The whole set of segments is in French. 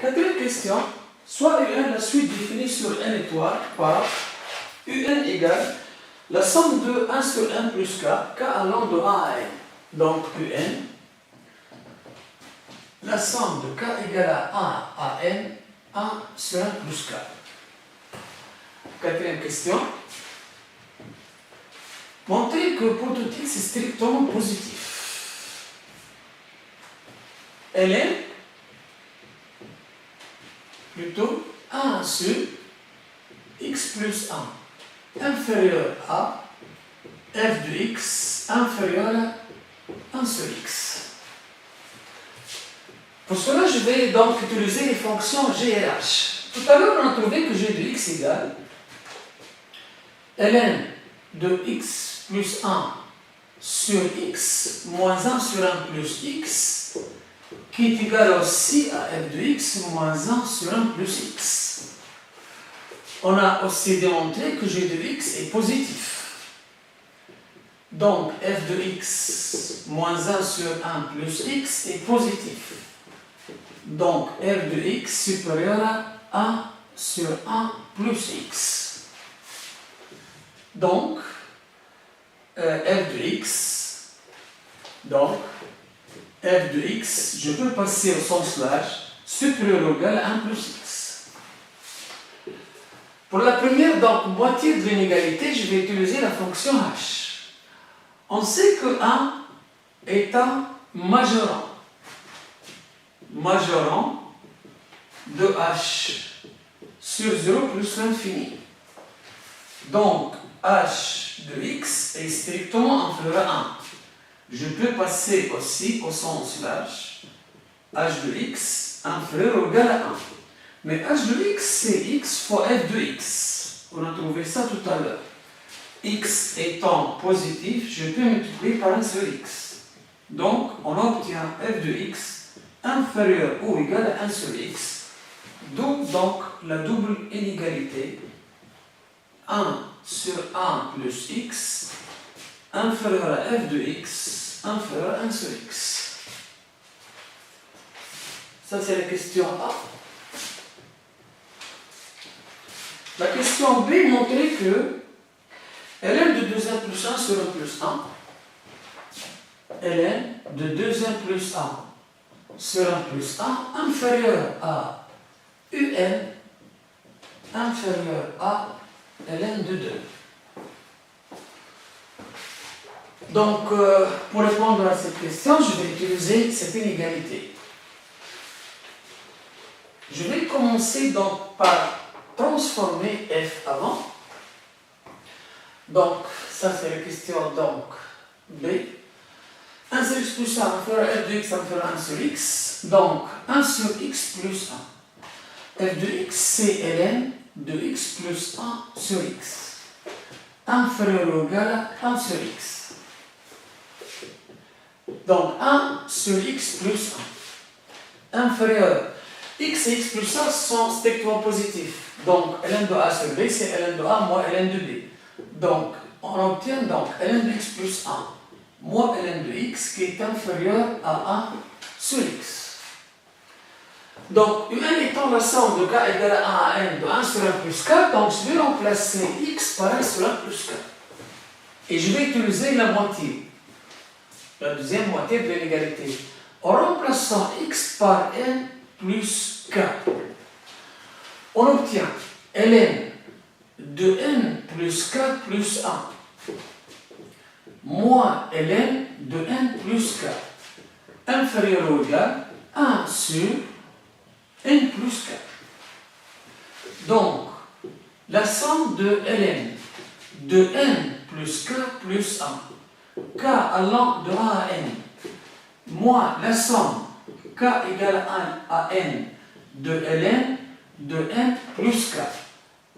Quatrième question. Soit UN, la suite définie sur n étoile par UN égale la somme de 1 sur n plus k, k allant de A à n. Donc UN, la somme de k égale à 1 à n, 1 sur 1 plus k. Quatrième question. Montrer que pour tout x est strictement positif. Ln plutôt 1 sur x plus 1 inférieur à f de x inférieur à 1 sur x. Pour cela, je vais donc utiliser les fonctions g et h. Tout à l'heure, on a trouvé que g de x égale ln de x plus 1 sur x moins 1 sur 1 plus x qui est égal aussi à f de x moins 1 sur 1 plus x. On a aussi démontré que g de x est positif. Donc f de x moins 1 sur 1 plus x est positif. Donc f de x supérieur à 1 sur 1 plus x. Donc f de x, je peux passer au sens large supérieur ou égal à 1 plus x. Pour la première, donc, moitié de l'inégalité, je vais utiliser la fonction h. On sait que 1 est un majorant de h sur 0 plus l'infini. Donc, h de x est strictement inférieur à 1. Je peux passer aussi au sens large h de x inférieur ou égal à 1. Mais h de x, c'est x fois f de x. On a trouvé ça tout à l'heure. X étant positif, je peux multiplier par 1 sur x. Donc, on obtient f de x inférieur ou égal à 1 sur x. D'où donc la double inégalité 1 sur 1 plus x inférieur à f de x inférieur à 1 sur x. Ça, c'est la question A. La question B montrait que ln de 2n plus 1 sur 1 plus 1, ln de 2n plus 1 sur 1 plus 1 inférieur à un inférieur à ln de 2. Donc, pour répondre à cette question, je vais utiliser cette inégalité. Je vais commencer donc par transformer f avant. Donc, ça c'est la question donc B. 1 sur x plus 1 inférieur à f de x inférieur à 1 sur x. Donc, 1 sur x plus 1. f de x, c'est ln de x plus 1 sur x. Inférieur ou égal à 1 sur x. Donc, 1 sur x plus 1. Inférieur. X et x plus 1 sont strictement positifs. Donc, ln de a sur b, c'est ln de a moins ln de b. Donc, on obtient donc ln de x plus 1 moins ln de x qui est inférieur à 1 sur x. Donc, un étant la somme de k égale à 1 à n de 1 sur 1 plus k, donc je vais remplacer x par 1 sur 1 plus k. Et je vais utiliser la moitié, la deuxième moitié de l'égalité. En remplaçant x par n plus k, on obtient ln de n plus k plus 1 moins ln de n plus k inférieur ou égal à 1 sur n plus k. Donc, la somme de ln de n plus k plus 1, k allant de 1 à n, moins la somme k égale à 1 à n de ln de n plus k,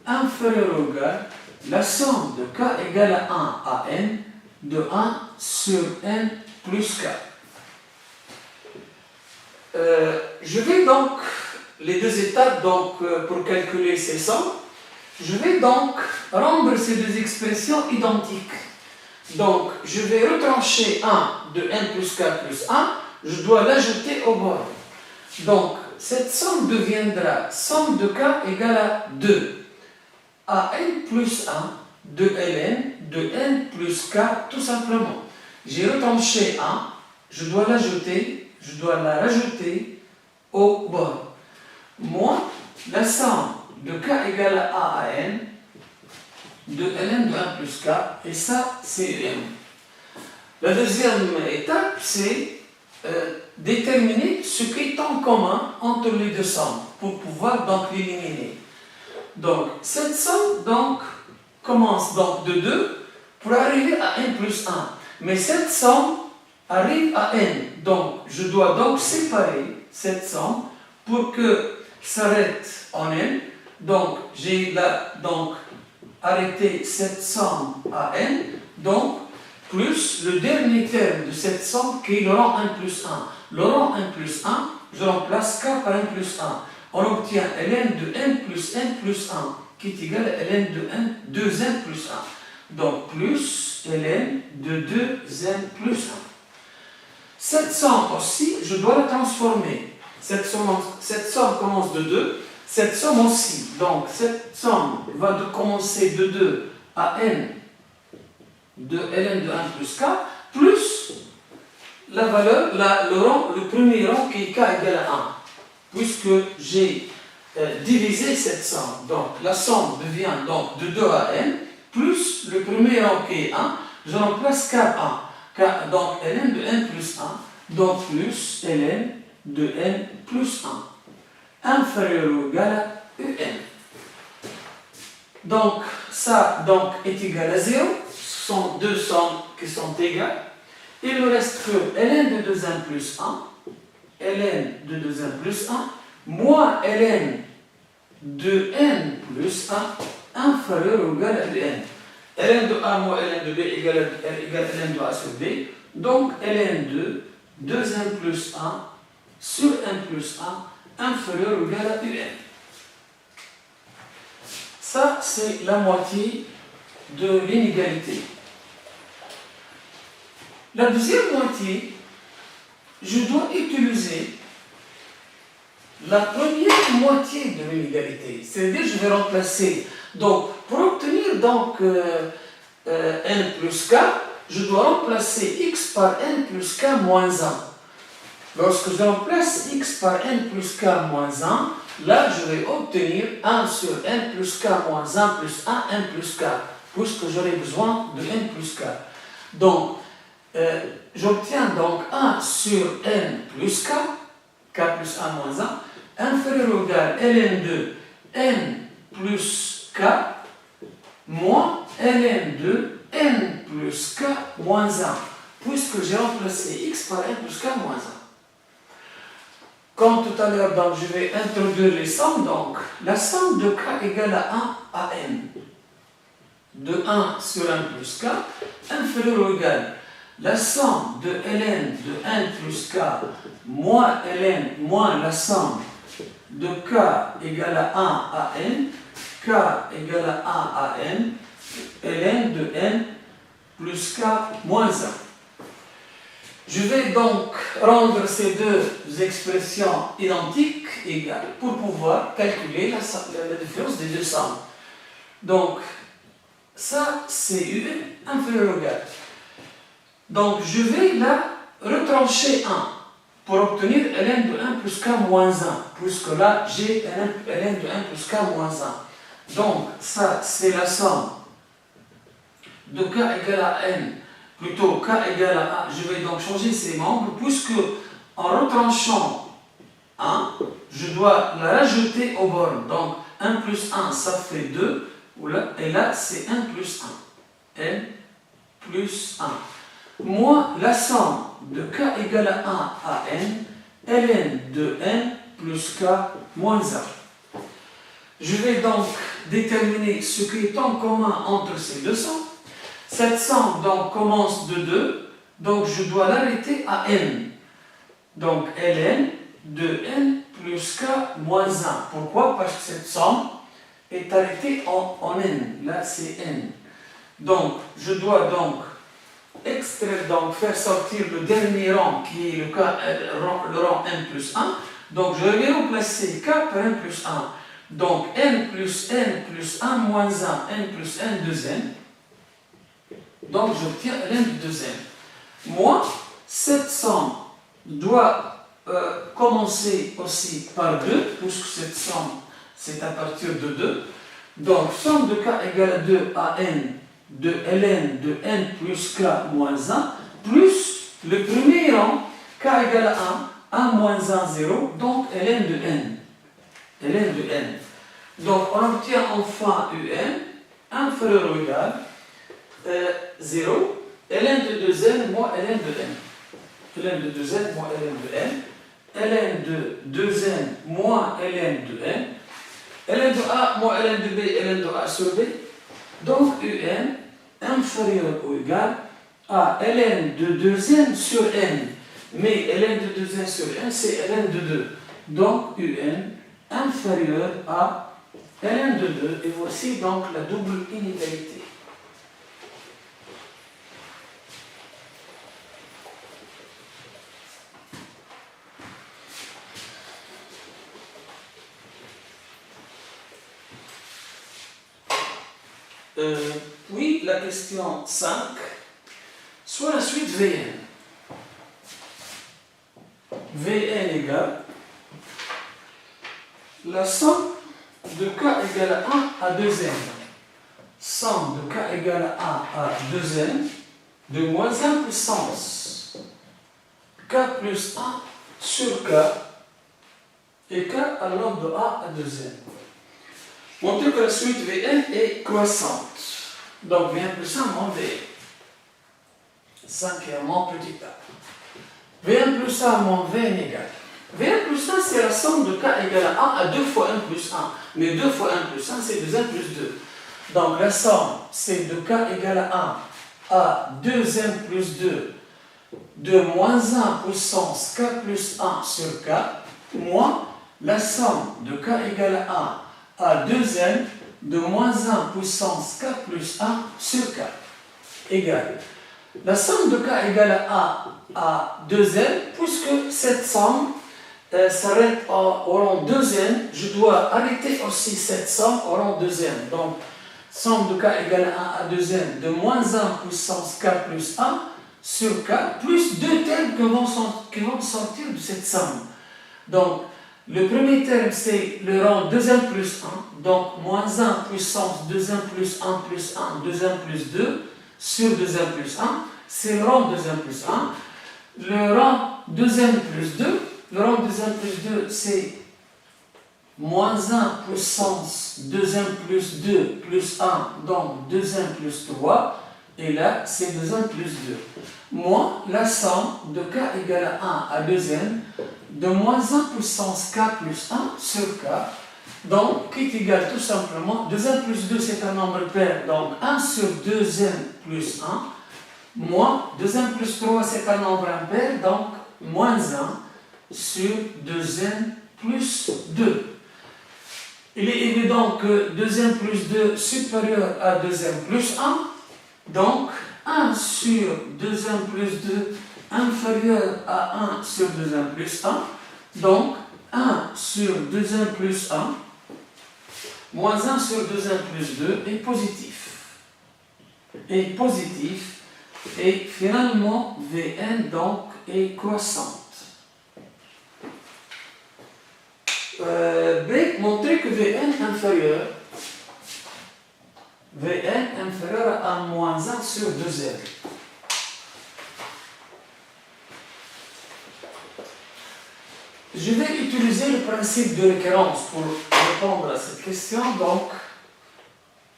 inférieur ou égal la somme de k égale à 1 à n de 1 sur n plus k. Je vais donc, les deux étapes donc, pour calculer ces sommes, je vais donc rendre ces deux expressions identiques. Donc, je vais retrancher 1 de n plus k plus 1, je dois l'ajouter au bord. Donc, cette somme deviendra somme de k égale à 2. AN plus 1 de ln de n plus k tout simplement. J'ai retranché 1, je dois la rajouter au bord. Moins la somme de k égale à A à n de ln de 1 plus k, et ça c'est un. La deuxième étape, c'est déterminer ce qui est en commun entre les deux sommes pour pouvoir donc l'éliminer. Donc cette somme donc commence donc de 2 pour arriver à n plus 1. Mais cette somme arrive à n. Donc je dois donc séparer cette somme pour que s'arrête en n. Donc j'ai là donc arrêté cette somme à n. Donc plus le dernier terme de cette somme qui est le rang 1 plus 1. Le rang 1 plus 1, je remplace k par n plus 1. On obtient ln de n plus 1 qui est égal à ln de n 2n plus 1. Donc plus ln de 2n plus 1. Cette somme aussi, je dois la transformer. Cette somme commence de 2. Cette somme aussi. Donc cette somme va commencer de 2 à n de ln de 1 plus k, plus la valeur, le premier rang qui est k égale à 1, puisque j'ai divisé cette somme. Donc la somme devient donc de 2 à n, plus le premier rang qui est 1, je remplace k1, donc ln de n plus 1, donc plus ln de n plus 1, inférieur ou égal à un. Donc ça donc, est égal à 0. Ce sont deux sommes qui sont égales. Il ne reste que ln de 2n plus 1, ln de 2n plus 1, moins ln de n plus 1, inférieur ou égal à n. ln de a moins ln de b égale ln de a sur b. Donc ln de 2n plus 1 sur n plus 1, inférieur ou égal à un. Ça, c'est la moitié de l'inégalité. La deuxième moitié, je dois utiliser la première moitié de l'inégalité. C'est-à-dire, je vais remplacer. Donc, pour obtenir donc, n plus k, je dois remplacer x par n plus k moins 1. Lorsque je remplace x par n plus k moins 1, là, je vais obtenir 1 sur n plus k moins 1 plus 1 n plus k, puisque j'aurai besoin de n plus k. Donc, j'obtiens donc 1 sur n plus k, k plus 1 moins 1, inférieur ou égal ln de n plus k moins ln de n plus k moins 1, puisque j'ai remplacé x par n plus k moins 1. Comme tout à l'heure, donc, je vais introduire les sommes. Donc, la somme de k égale à 1 à n. De 1 sur n plus k, inférieur ou égal la somme de ln de n plus k moins ln moins la somme de k égale à 1 à n, k égale à 1 à n, ln de n plus k moins 1. Je vais donc rendre ces deux expressions identiques, égales, pour pouvoir calculer la différence des deux sommes. Donc, ça, c'est un inférieur ou égal. Donc, je vais là retrancher 1 pour obtenir ln de 1 plus k moins 1, puisque là, j'ai ln de 1 plus k moins 1. Donc, ça, c'est la somme de k égale à n, plutôt k égale à 1. Je vais donc changer ces membres, puisque en retranchant 1, je dois la rajouter au bornes. Donc, 1 plus 1, ça fait 2, et là, c'est 1 plus 1. n plus 1. Moins la somme de k égale à 1 à n, ln de n plus k moins 1. Je vais donc déterminer ce qui est en commun entre ces deux sommes. Cette somme donc commence de 2, donc je dois l'arrêter à n. Donc ln de n plus k moins 1. Pourquoi? Parce que cette somme est arrêtée en n. Là c'est n. Donc je dois donc extraire, donc faire sortir le dernier rang qui est le rang n plus 1. Donc je vais remplacer k par n plus 1. Donc n plus 1 moins 1, n plus 1 2 n. Donc j'obtiens ln de 2 n. Moi, cette somme doit commencer aussi par 2, puisque cette somme c'est à partir de 2. Donc somme de k égale à 2 à n de ln de n plus k moins 1, plus le premier rang, k égale à 1 moins 1, 0, donc ln de n. ln de n. Donc on obtient enfin un inférieur ou égal 0, ln de 2n moins ln de n. ln de 2n moins ln de n. ln de 2n moins ln de n. ln de a moins ln de b, ln de a sur b. Donc inférieur ou égal à ln de 2n sur n. Mais ln de 2n sur n, c'est ln de 2. Donc inférieur à ln de 2. Et voici donc la double inégalité. Oui, la question 5, soit la suite Vn. Vn égale la somme de k égale à 1 à 2n. Somme de k égale à 1 à 2n de moins 1 puissance k plus 1 sur k et k à l'ordre de a à 2n. Montrer que la suite Vn est croissante. Donc Vn plus 1 moins Vn. Cinquièmement, petit a. Vn plus 1 moins Vn égale. Vn plus 1, c'est la somme de k égale à 1 à 2 fois 1 plus 1. Mais 2 fois 1 plus 1, c'est 2n plus 2. Donc la somme, c'est de k égale à 1 à 2n plus 2 de moins 1 puissance k plus 1 sur k, moins la somme de k égale à 1 à 2n de moins 1 puissance k plus 1 sur k égale. La somme de k égale à 2n, puisque cette somme s'arrête au rang 2n, je dois arrêter aussi cette somme au rang 2n. Donc, somme de k égale à 1 à 2n de moins 1 puissance k plus 1 sur k, plus deux termes qui vont sortir de cette somme. Donc, le premier terme, c'est le rang 2n plus 1, donc moins 1 puissance 2n plus 1 plus 1, 2n plus 2 sur 2n plus 1, c'est le rang 2n plus 1. Le rang 2n plus 2, le rang 2n plus 2, c'est moins 1 puissance 2n plus 2 plus 1, donc 2n plus 3, et là, c'est 2n plus 2. Moins la somme de k égale à 1 à 2n de moins 1 puissance k plus 1 sur k, donc qui est égal tout simplement, 2n plus 2 c'est un nombre pair, donc 1 sur 2n plus 1, moins 2n plus 3 c'est un nombre impair, donc moins 1 sur 2n plus 2. Il est évident que 2n plus 2 supérieur à 2n plus 1, donc 1 sur 2n plus 2 inférieur à 1 sur 2n plus 1, donc 1 sur 2n plus 1 moins 1 sur 2n plus 2 est positif. Et finalement Vn donc est croissante. B, montrer que Vn inférieur à moins 1 sur 2n. Je vais utiliser le principe de récurrence pour répondre à cette question, donc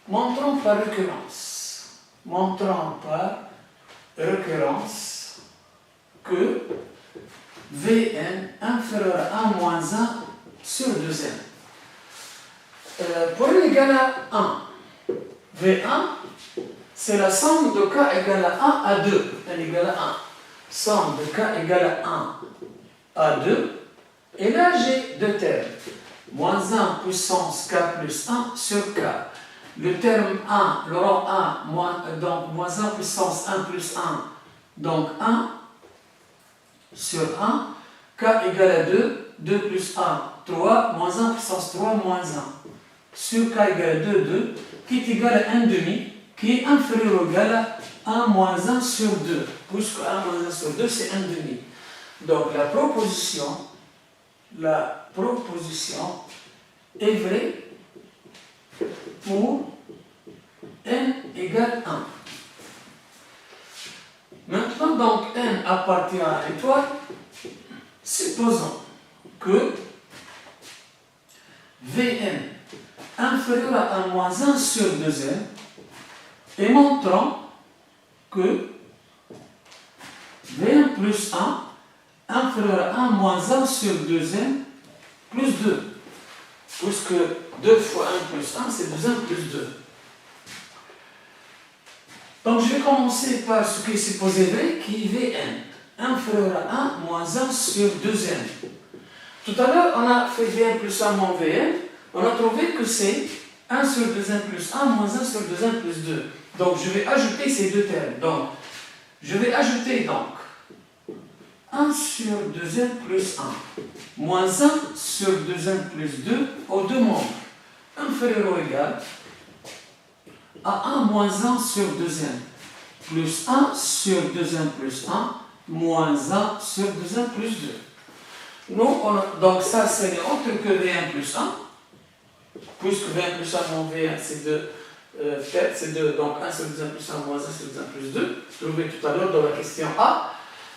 montrons par récurrence. Montrons par récurrence que Vn inférieur à 1 moins 1 sur 2n. Pour n égale à 1, V1, c'est la somme de k égale à 1 à 2. n égale à 1. Somme de k égale à 1 à 2. Et là, j'ai deux termes. Moins 1 puissance k plus 1 sur k. Le terme 1, le rang 1, donc moins 1 puissance 1 plus 1, donc 1 sur 1, k égale à 2, 2 plus 1, 3, moins 1 puissance 3, moins 1. Sur k égale 2, 2, qui est égal à 1 demi, qui est inférieur ou égal à 1 moins 1 sur 2, puisque 1 moins 1 sur 2, c'est 1 demi. Donc la proposition est vraie pour n égale 1. Maintenant, donc, n appartient à l'étoile. Supposons que Vn inférieur à 1 moins 1 sur 2n et montrant que Vn plus 1 inférieur à 1 moins 1 sur 2n plus 2. Puisque 2 fois 1 plus 1, c'est 2n plus 2. Donc je vais commencer par ce qui est supposé vrai, qui est Vn, inférieur à 1 moins 1 sur 2n. Tout à l'heure, on a fait Vn plus 1 moins Vn, on a trouvé que c'est 1 sur 2n plus 1 moins 1 sur 2n plus 2. Donc je vais ajouter ces deux termes. Donc, je vais ajouter donc 1 sur 2n plus 1, moins 1 sur 2n plus 2 aux deux membres, inférieur ou égal à 1 moins 1 sur 2n, plus 1 sur 2n plus 1, moins 1 sur 2n plus 2. Nous, donc ça, c'est autre que Vn plus 1, puisque Vn plus 1 moins Vn, c'est 2, c'est 2, donc 1 sur 2n plus 1, moins 1 sur 2n plus 2, trouvé tout à l'heure dans la question A,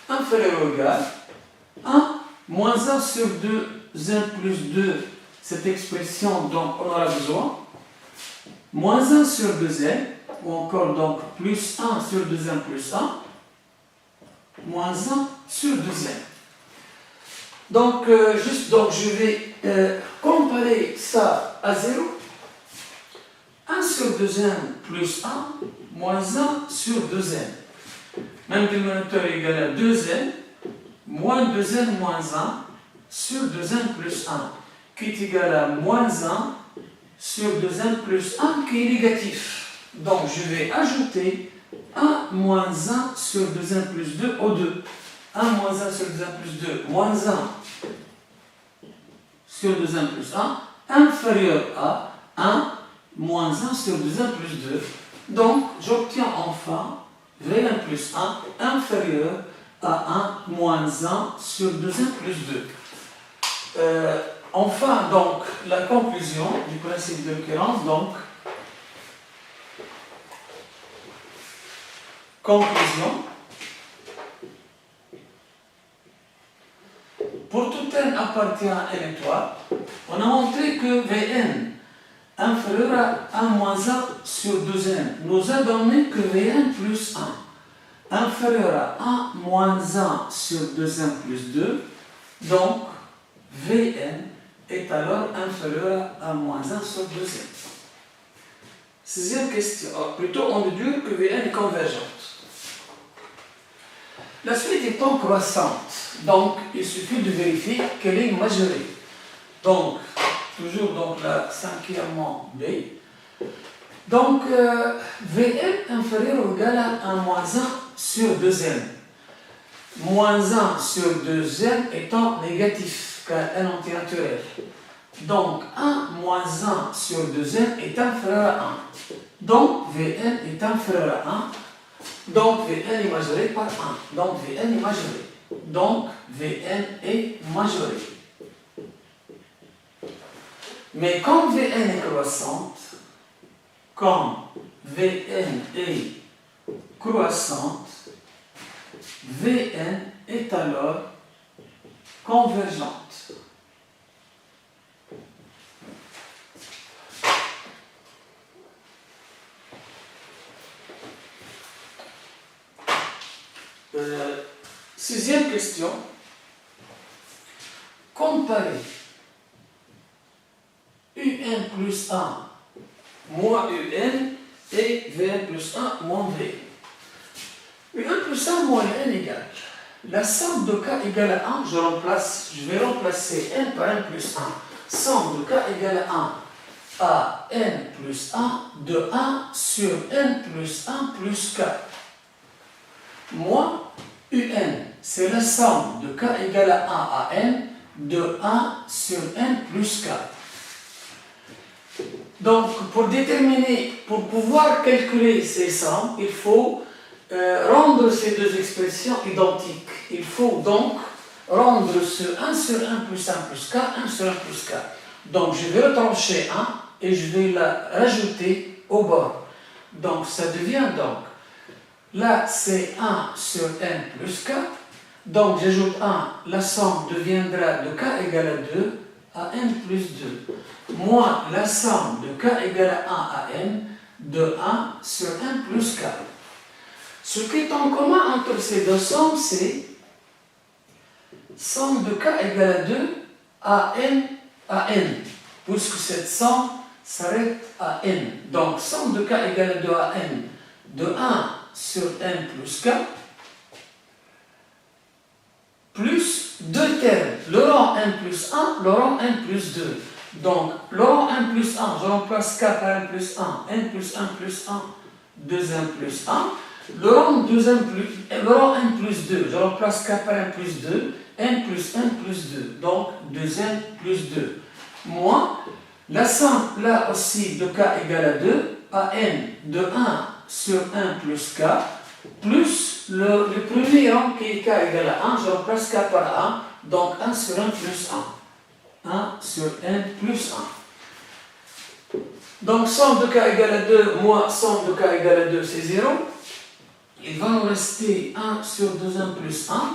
inférieur ou égal 1 moins 1 sur 2n plus 2, cette expression dont on aura besoin, moins 1 sur 2n, ou encore donc plus 1 sur 2n plus 1, moins 1 sur 2n. Donc, donc je vais comparer ça à 0. 1 sur 2n plus 1, moins 1 sur 2n. Même dénominateur est égal à 2n, moins 2n moins 1 sur 2n plus 1, qui est égal à moins 1 sur 2n plus 1, qui est négatif. Donc, je vais ajouter 1 moins 1 sur 2n plus 2 aux deux. 1 moins 1 sur 2n plus 2, moins 1 sur 2n plus 1, inférieur à 1 moins 1 sur 2n plus 2. Donc, j'obtiens enfin Vn plus 1 inférieur à 1 moins 1 sur 2n plus 2. Enfin, donc, la conclusion du principe de l'occurrence, donc, conclusion, pour tout n appartient à n étoile, on a montré que Vn inférieur à 1 moins 1 sur 2n nous a donné que Vn plus 1 inférieur à 1 moins 1 sur 2n plus 2, donc Vn est alors inférieur à 1 moins 1 sur 2n. Sixième question, plutôt on déduit que Vn est convergente. La suite étant croissante, donc il suffit de vérifier qu'elle est majorée. Donc, toujours donc la cinquièmement B. Donc, Vn inférieur ou égal à 1 moins 1 sur 2n. Moins 1 sur 2n étant négatif, car n antinaturel. Donc, 1 moins 1 sur 2n est inférieur à 1. Donc, Vn est inférieur à 1. Donc, Vn est majoré par 1. Donc, Vn est majoré. Donc, Vn est majoré. Mais comme Vn est croissante, Vn est alors convergente. Sixième question. Comparer Un plus 1 moins Un et Vn plus 1 moins V. Un plus 1 moins N égale. La somme de k égale à 1, je vais remplacer n par n plus 1. Somme de k égale à n plus 1 de 1 sur n plus 1 plus k. Moins Un, c'est la somme de k égale à 1 à n de 1 sur n plus k. Donc, pour pouvoir calculer ces sommes, il faut rendre ces deux expressions identiques. Il faut donc rendre ce 1 sur 1 plus 1 plus k, 1 sur 1 plus k. Donc, je vais retrancher 1 et je vais la rajouter au bord. Donc, ça devient donc, là, c'est 1 sur n plus k. Donc, j'ajoute 1, la somme deviendra de k égale à 2 à n plus 2, moins la somme de k égale à 1 à n de 1 sur n plus k. Ce qui est en commun entre ces deux sommes, c'est somme de k égale à 2 à n, puisque cette somme s'arrête à n. Donc, somme de k égale à 2 à n de 1 sur n plus k, plus deux termes, le rang n plus 1, le rang n plus 2. Donc, le rang n plus 1, je remplace k par n plus 1, n plus 1 plus 1, 2n plus 1. Le rang n plus 2, je remplace k par n plus 2, n plus 1 plus 2. Donc, 2n plus 2. Moins, la somme, là aussi, de k égale à 2, à n de 1 sur 1 plus k, plus le premier rang qui est k égale à 1, je remplace k par 1, donc 1 sur 1 plus 1. 1 sur n plus 1. Donc somme de k égale à 2 moins somme de k égale à 2, c'est 0. Il va nous rester 1 sur 2n plus 1,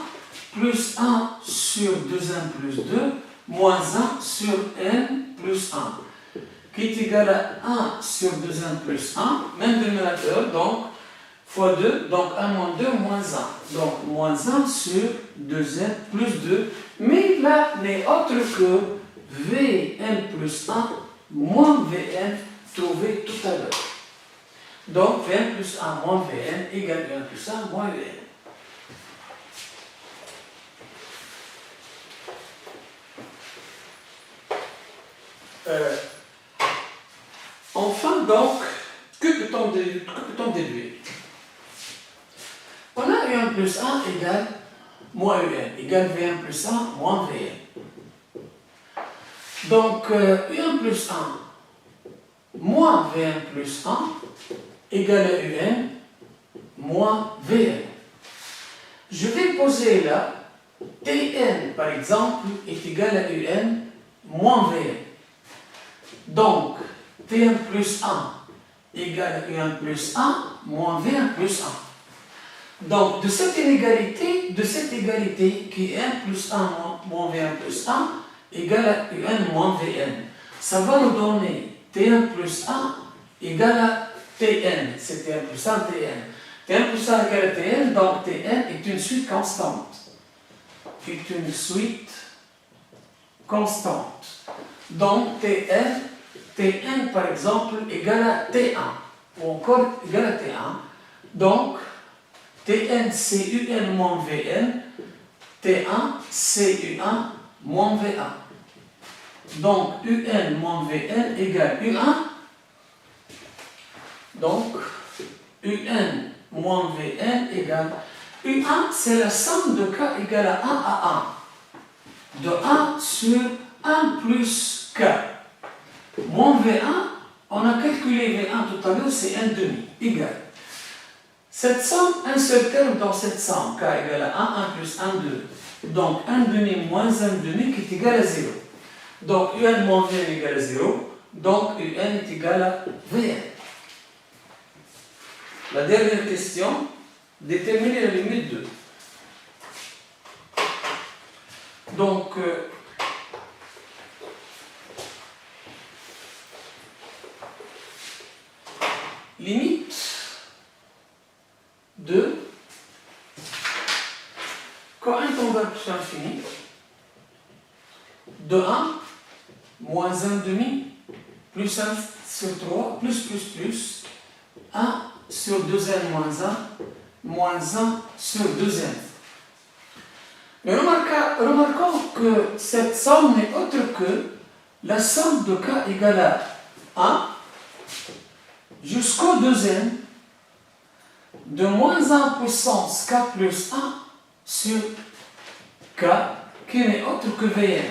plus 1 sur 2n plus 2, moins 1 sur n plus 1, qui est égal à 1 sur 2n plus 1, même dénominateur, donc fois 2, donc 1 moins 2, moins 1. Donc, moins 1 sur 2n plus 2. Mais là n'est autre que Vn plus 1 moins Vn trouvé tout à l'heure. Donc, Vn plus 1 moins Vn égale Vn plus 1 moins Vn. Enfin, donc, que peut-on déduire? On a Un plus 1 égale moins Un, égale Vn plus 1 moins Vn. Donc, Un plus 1 moins Vn plus 1 égale à Un moins Vn. Je vais poser là, Tn par exemple est égal à Un moins Vn. Donc, Tn plus 1 égale à Un plus 1 moins Vn plus 1. Donc, de cette égalité qui est 1 plus 1 moins Vn plus 1 égale à Un moins Vn, ça va nous donner T1 plus 1 égale à Tn. C'est T1 plus 1 Tn. T1 plus 1 égale à Tn, donc Tn est une suite constante. Donc, Tn par exemple égale à T1, ou encore égale à T1. Donc, Tn c'est Un moins Vn, T1 c'est Un moins V1. Donc, Un moins Vn égale U1. Donc, Un moins Vn égale U1, c'est la somme de k égale à 1 à 1. De 1 sur 1 plus k. Moins V1, on a calculé V1 tout à l'heure, c'est 1 demi, égal. Cette somme, un seul terme dans cette somme, k égale à 1, 1 plus 1, 2. Donc 1 demi moins 1 demi qui est égal à 0. Donc Un moins Vn est égal à 0. Donc Un est égal à Vn. La dernière question, déterminer la limite 2. Donc, limite 2, quand un tombe vers l'infini, de 1, moins 1 demi, plus 1 sur 3, plus, 1 sur 2n moins 1 sur 2n. Mais remarquons que cette somme n'est autre que la somme de k égale à 1 jusqu'au 2n de moins 1 puissance k plus 1 sur k qui n'est autre que Vn.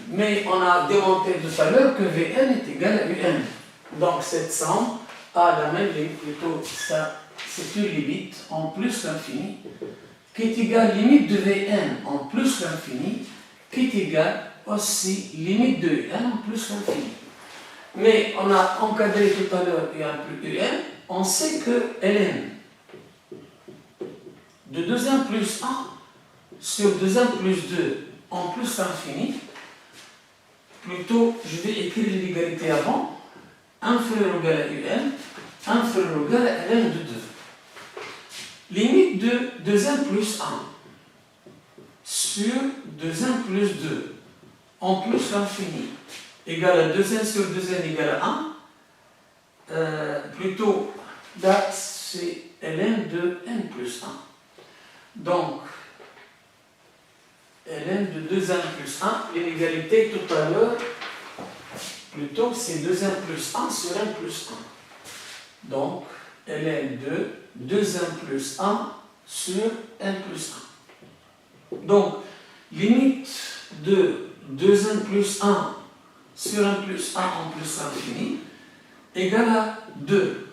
Mais on a démontré tout à l'heure que Vn est égal à Un. Donc cette somme a la même limite, plutôt ça, c'est une limite en plus l'infini, qui est égale limite de Vn en plus l'infini, qui est égale aussi limite de Un en plus l'infini. Mais on a encadré tout à l'heure Un plus Un, on sait que ln de 2n plus 1 sur 2n plus 2 en plus l'infini, plutôt je vais écrire l'égalité avant, inférieur ou égal à Un, inférieur ou égal à ln de 2. Limite de 2n plus 1 sur 2n plus 2 en plus l'infini égale à 2n sur 2n égale à 1. Plutôt, là, c'est ln de n plus 1. Donc, ln de 2n plus 1, l'inégalité tout à l'heure, plutôt, c'est 2n plus 1 sur n plus 1. Donc, ln de 2n plus 1 sur n plus 1. Donc, limite de 2n plus 1 sur 1 plus 1 en plus l'infini égale à 2.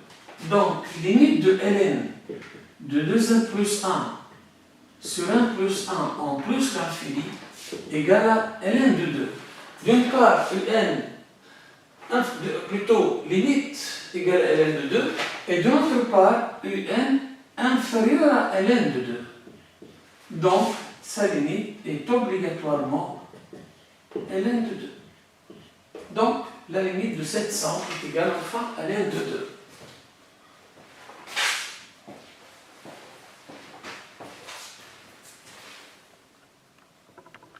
Donc, limite de ln de 2n plus 1 sur 1 plus 1 en plus l'infini égale à ln de 2. D'une part, plutôt limite égale à ln de 2, et de l'autre part, un inférieur à ln de 2. Donc, sa limite est obligatoirement ln de 2. Donc, la limite de cette somme est égale enfin à ln de 2.